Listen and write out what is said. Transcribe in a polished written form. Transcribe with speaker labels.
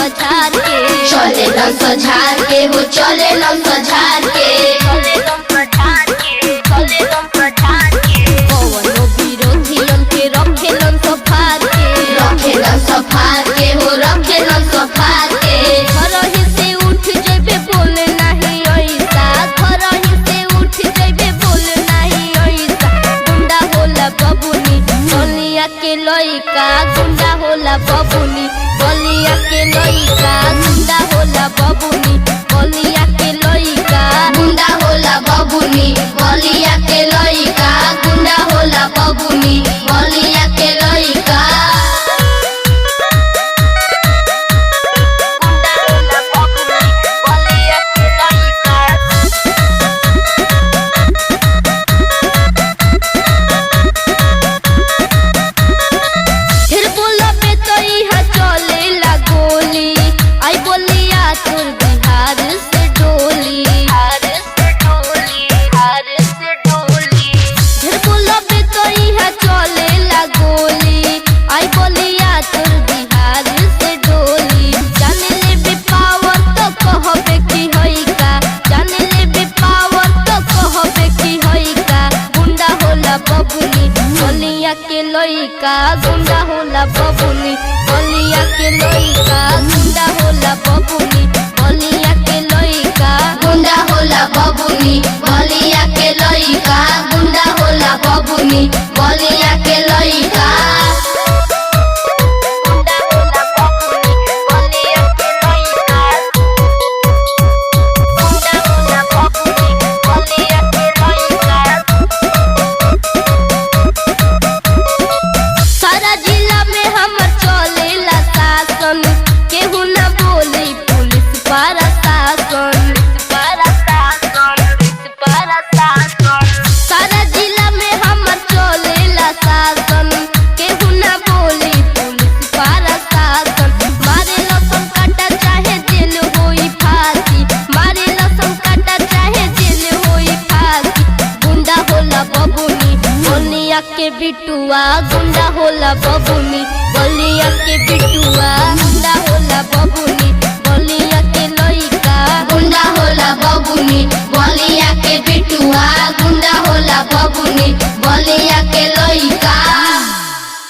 Speaker 1: सझार के,
Speaker 2: चले लन सझार के हो, चले लन सझार के,
Speaker 1: चले लन सझार के, चले लन सझार के। कौनो विरोधियन के रखेलन सफार के,
Speaker 2: रखेलन सफार के हो, रखेलन सफार के।
Speaker 1: घरही से उठ जइबे बोल नाही ऐसा, घरही से उठ जइबे बोल नाही ऐसा। गुंडा होला बबुनी बलिया के लइका, गुंडा होला बबुनी बलिया के लइका, गुंडा होला बबुनी बलिया के लइका,
Speaker 2: गुंडा होला बबुनी बलिया के लइका, गुंडा होला बबुनी बलिया के लइका।
Speaker 1: गुंडा होला बबुनी बलिया के लइका। फिर बोलबे तो इहा चलेला गोली, आई बोलिया तोर बिहार से डोली, बिहार से डोली, बिहार से डोली। फिर बोलबे तो इहा चलेला गोली, आई बोलिया तोर बिहार से डोली। जाने लेबे पावर तो कहबे की होई का, जाने लेबे पावर तो कहबे की होई का। गुंडा होला बबुनी बलिया के लइका, गुंडा होला बबुनी बलिया के लइका, गुंडा होला बबुनी बलिया के लइका,
Speaker 2: गुंडा होला बबुनी बलिया के लइका, गुंडा होला बबुनी बलिया के लइका।
Speaker 1: गुंडा होला बबुनी बलिया के लइका, गुंडा होला बबुनी बलिया के लइका। सारा जिला में हमर चलेला शासन, केहू न बोली पुलिस प्रशासन, सारा जिला में हमर चलेला शासन, केहू न बोली पुलिस प्रशासन। मारे लसन काटा चाहे जेल होई फांसी, मारे लसन काटा चाहे जेल होई फांसी। गुंडा होला बबुनी बलिया के बिटुआ, गुंडा होला बबुनी बलिया के बिटुआ, गुंडा होला बबुनी बलिया के लइका,
Speaker 2: गुंडा होला बबुनी बलिया के बिटुआ, गुंडा होला बबुनी बलिया के लइका।